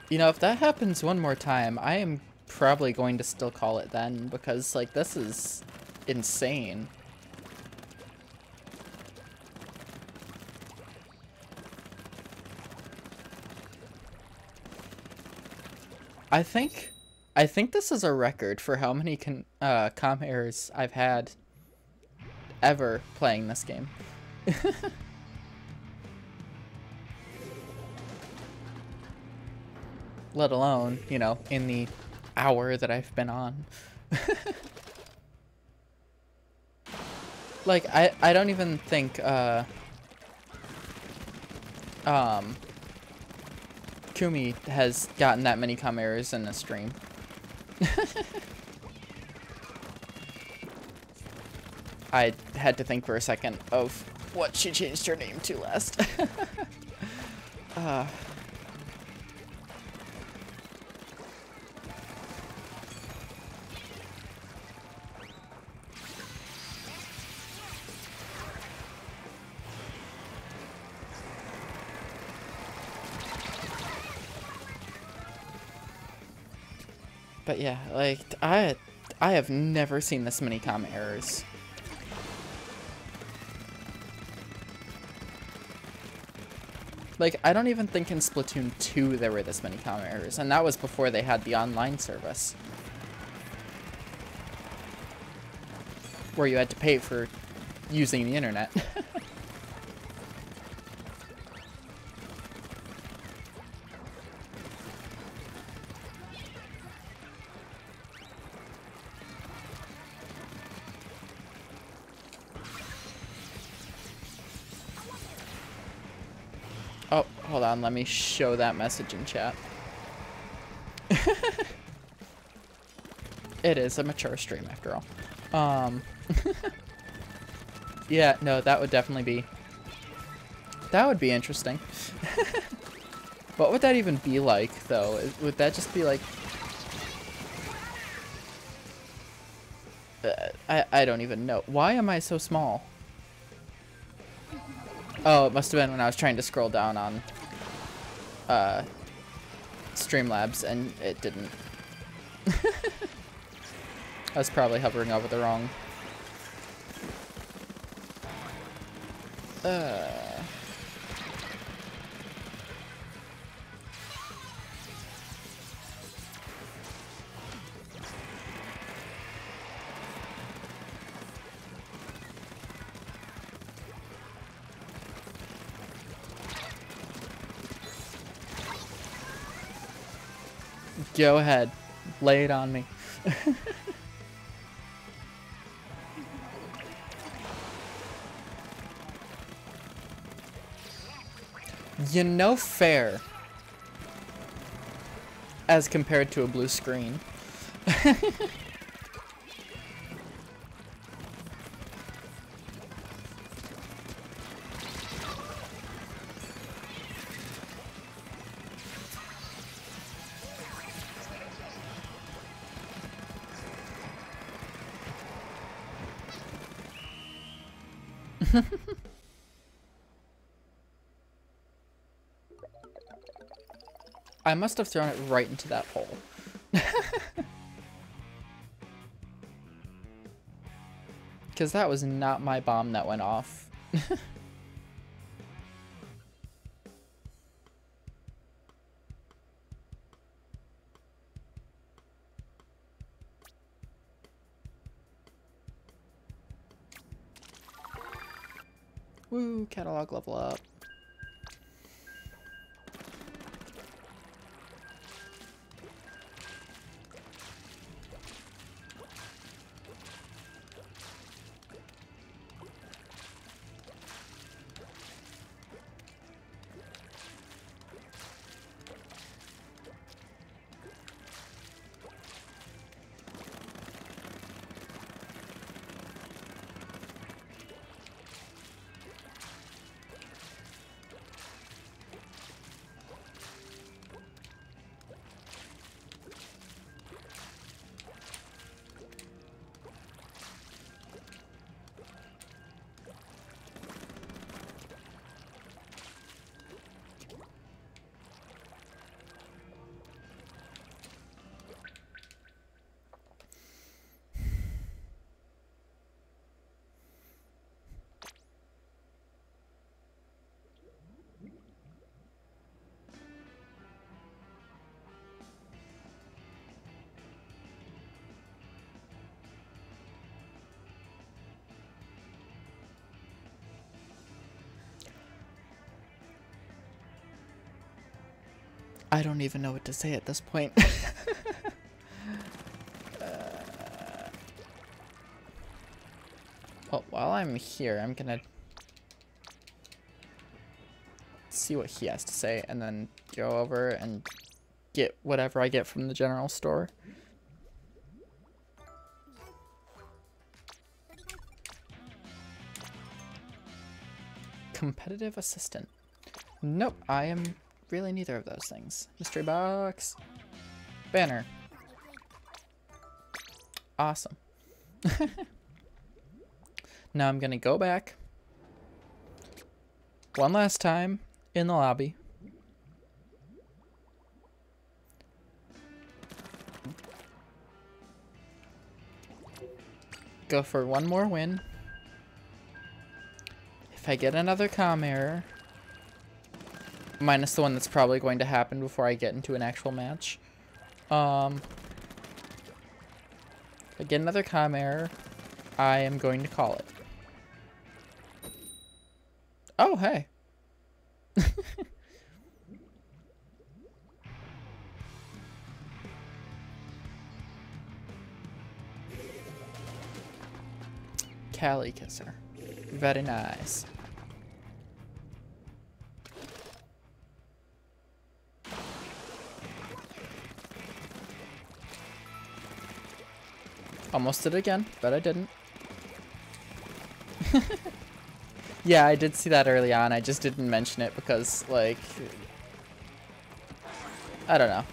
You know, if that happens one more time, I am probably going to still call it then, because, like, this is insane. I think this is a record for how many comm errors I've had ever playing this game. Let alone, you know, in the hour that I've been on. Like, I don't even think, Kumi has gotten that many comm errors in a stream. I had to think for a second of what she changed her name to last. But yeah, like, I have never seen this many comm errors. Like, I don't even think in Splatoon 2 there were this many comm errors, and that was before they had the online service. Where you had to pay for using the internet. Oh, hold on, let me show that message in chat. It is a mature stream after all. Yeah, no, that would definitely be... That would be interesting. What would that even be like, though? Would that just be like... I don't even know. Why am I so small? Oh, it must have been when I was trying to scroll down on Streamlabs and it didn't. I was probably hovering over the wrong. Go ahead. Lay it on me. You know, fair. As compared to a blue screen. I must have thrown it right into that hole. Because that was not my bomb that went off. Woo, catalog level up. I don't even know what to say at this point. Well, while I'm here, I'm gonna see what he has to say and then go over and get whatever I get from the general store. Competitive assistant. Nope, I am really neither of those things. Mystery box. Banner. Awesome. Now I'm gonna go back one last time in the lobby. Go for one more win. If I get another comm error, minus the one that's probably going to happen before I get into an actual match. If I get another comm error, I am going to call it. Oh, hey. Callie Kisser. Very nice. Almost did it again, but I didn't. Yeah, I did see that early on. I just didn't mention it because, like, I don't know.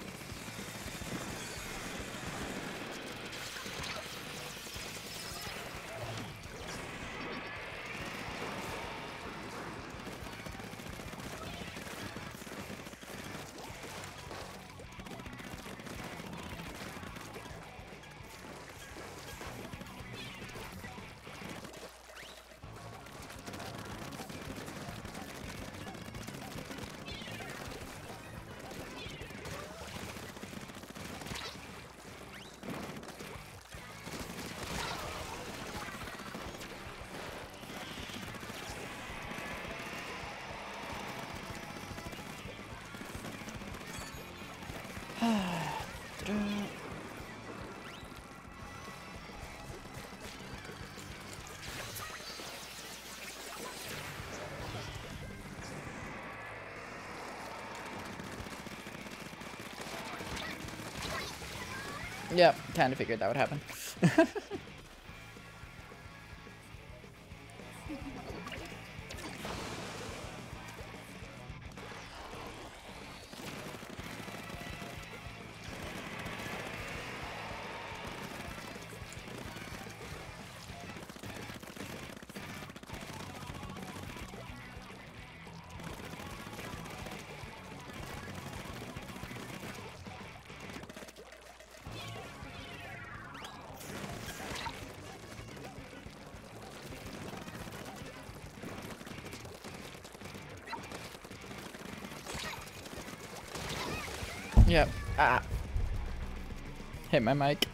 Yep, kind of figured that would happen. Yep. Ah. Hit my mic.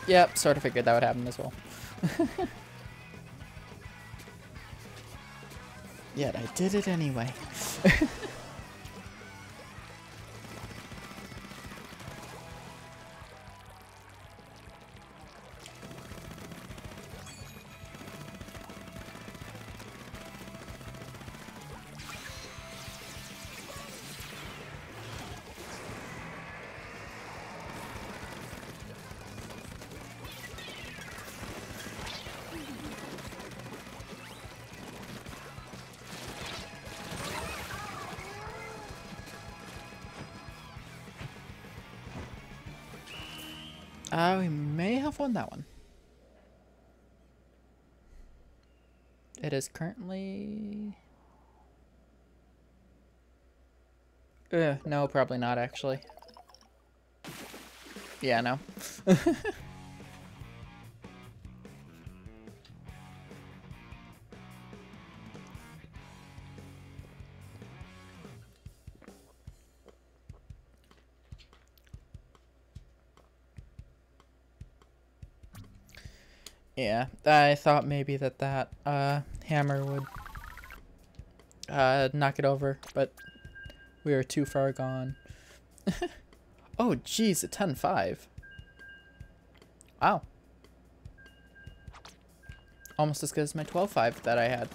Yep, sort of figured that would happen as well. Yet I did it anyway. We may have won that one. It is currently... no, probably not actually. Yeah, no. Yeah, I thought maybe that hammer would knock it over, but we were too far gone. Oh, geez, a 10-5. Wow. Almost as good as my 12-5 that I had.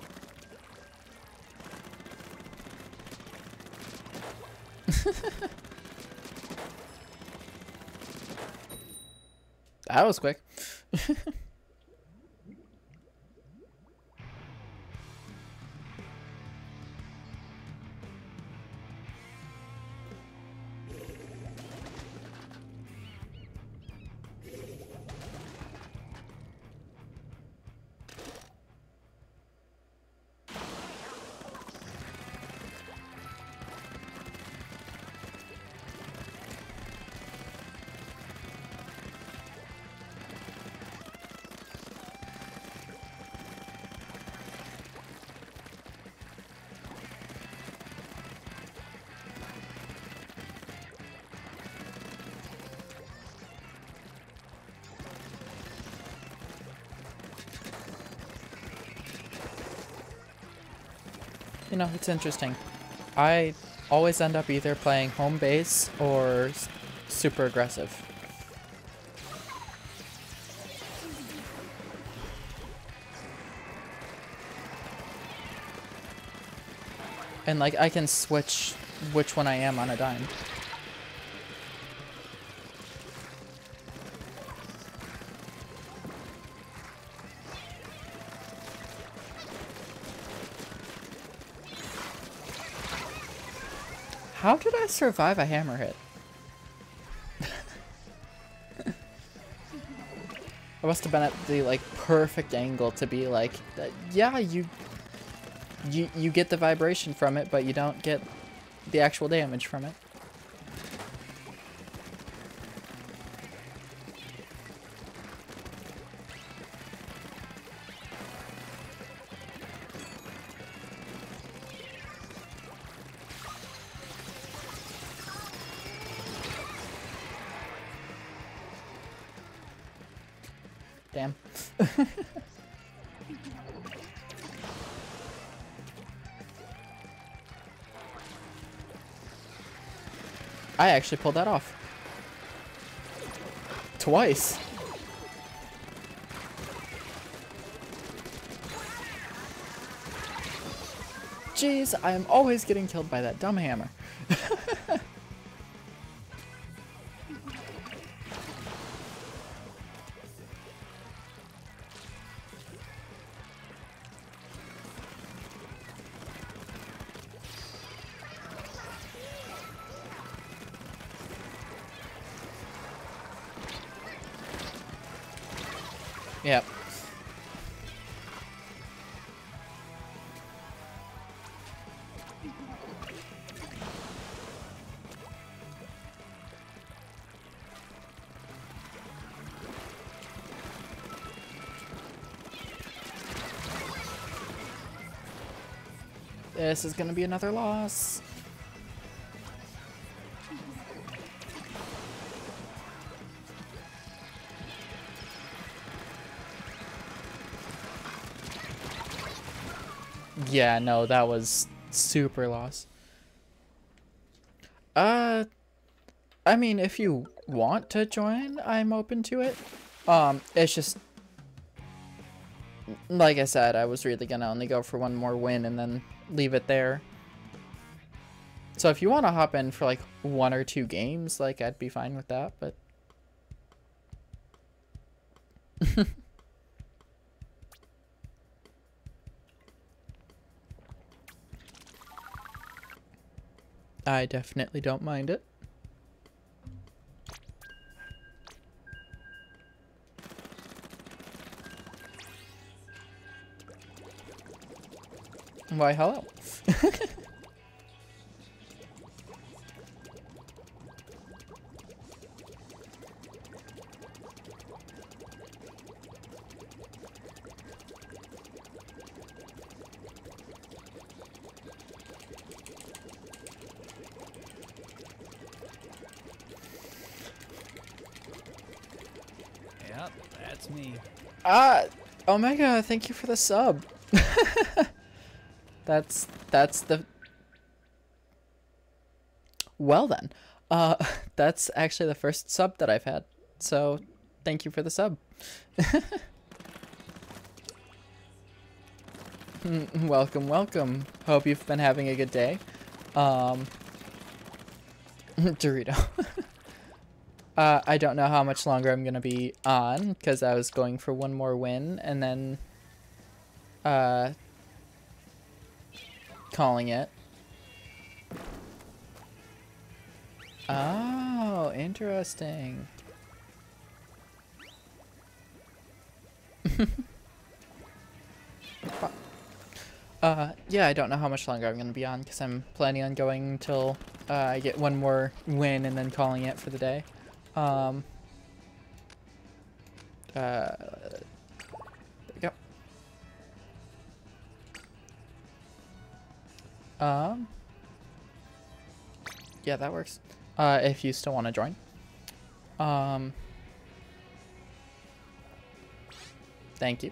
That was quick. You know, it's interesting. I always end up either playing home base or super aggressive. And like, I can switch which one I am on a dime. How did I survive a hammer hit? I must have been at the like perfect angle to be like, yeah, you get the vibration from it, but you don't get the actual damage from it. Damn. I actually pulled that off. Twice. Jeez, I am always getting killed by that dumb hammer. Yep. This is gonna be another loss. Yeah, no, that was super loss. I mean, if you want to join, I'm open to it. It's just, like I said, I was really gonna only go for one more win and then leave it there. So if you want to hop in for like 1 or 2 games, like I'd be fine with that, but I definitely don't mind it. Why, hello. Yep, that's me. Omega, thank you for the sub. That's the... Well then, that's actually the first sub that I've had, so thank you for the sub. Welcome, welcome. Hope you've been having a good day. Dorito. I don't know how much longer I'm gonna be on, because I was going for one more win, and then, calling it. Oh, interesting. Yeah, I don't know how much longer I'm gonna be on, because I'm planning on going until I get one more win and then calling it for the day. There we go. Yeah, that works. If you still want to join. Thank you.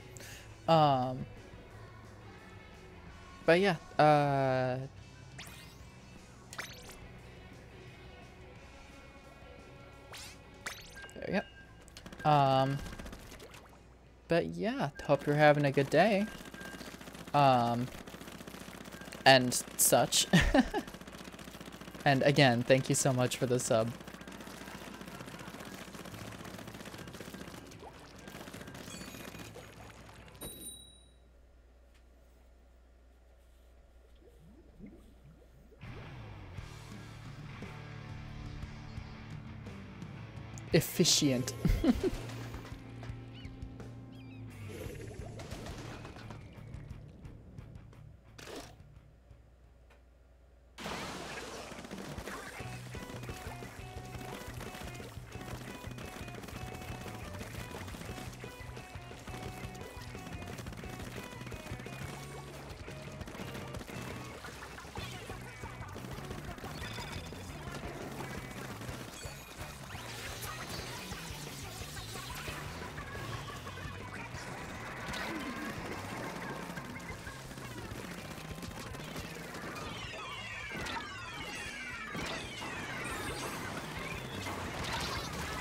But yeah, there we go. But yeah, hope you're having a good day. And such. And again, thank you so much for the sub. Efficient.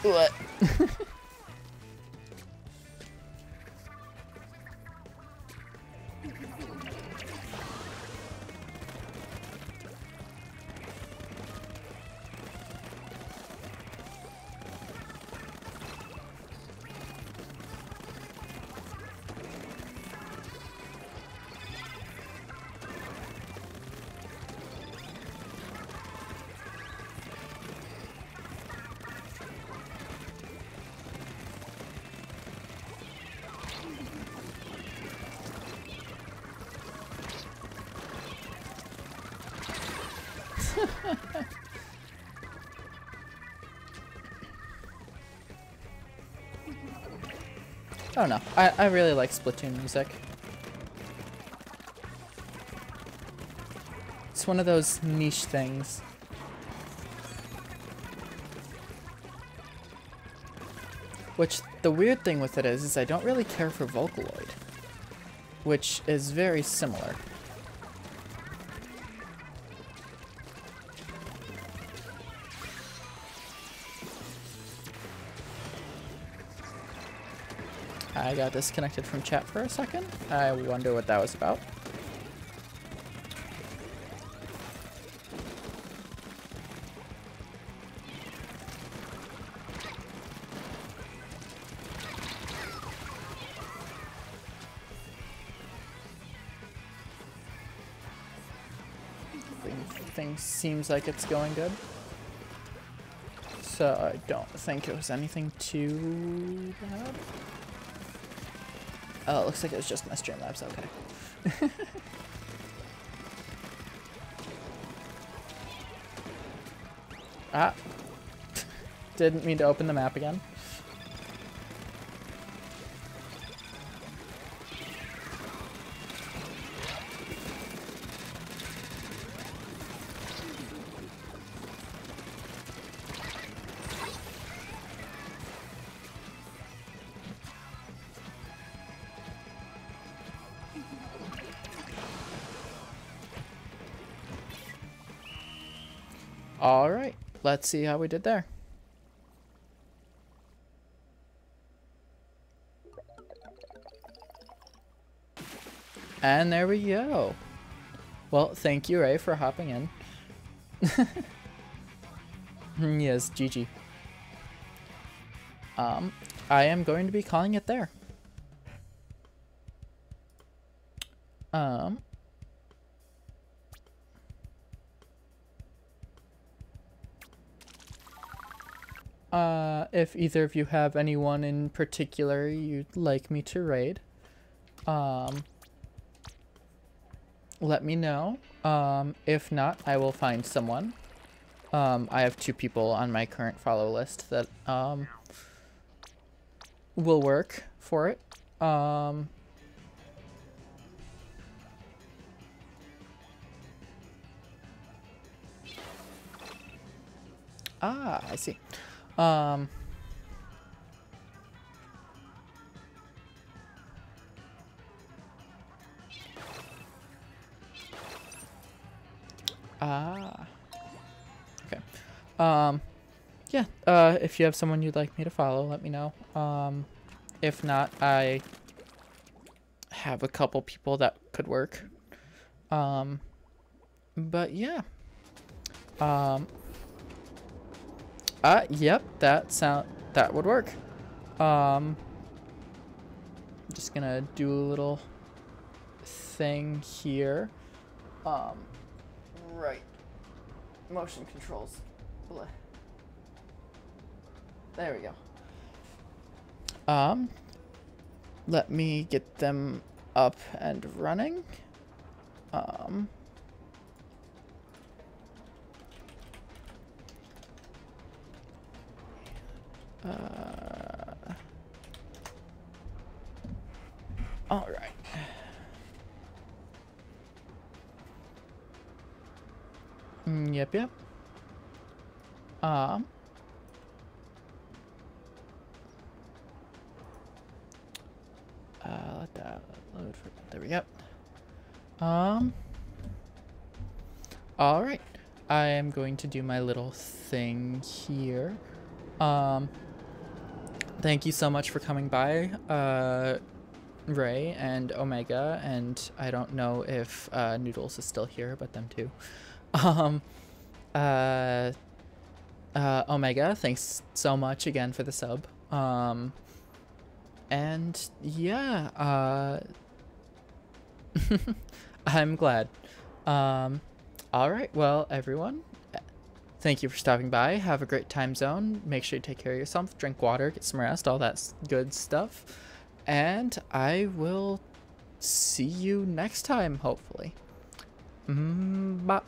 What? I don't know. I really like Splatoon music. It's one of those niche things. Which, the weird thing with it is I don't really care for Vocaloid. Which is very similar. I got disconnected from chat for a second. I wonder what that was about. Things seems like it's going good. So I don't think it was anything too bad. Oh, it looks like it was just my Streamlabs, okay. Ah. Didn't mean to open the map again. All right, let's see how we did there. And there we go. Well, thank you, Ray, for hopping in. Yes, GG. I am going to be calling it there. If either of you have anyone in particular you'd like me to raid, let me know. If not, I will find someone. I have 2 people on my current follow list that will work for it. I see. Okay. Yeah, if you have someone you'd like me to follow, let me know. If not, I have a couple people that could work. But yeah. Yep, that would work. I'm just gonna do a little thing here. Right. Motion controls. Blah. There we go. Let me get them up and running. All right. Yep. Let that load for, there we go. All right. I am going to do my little thing here. Thank you so much for coming by, Ray and Omega, and I don't know if Noodles is still here, but them too. Omega, thanks so much again for the sub. And yeah, I'm glad. All right, well, everyone, thank you for stopping by. Have a great time zone. Make sure you take care of yourself, drink water, get some rest, all that good stuff. And I will see you next time, hopefully. Bye.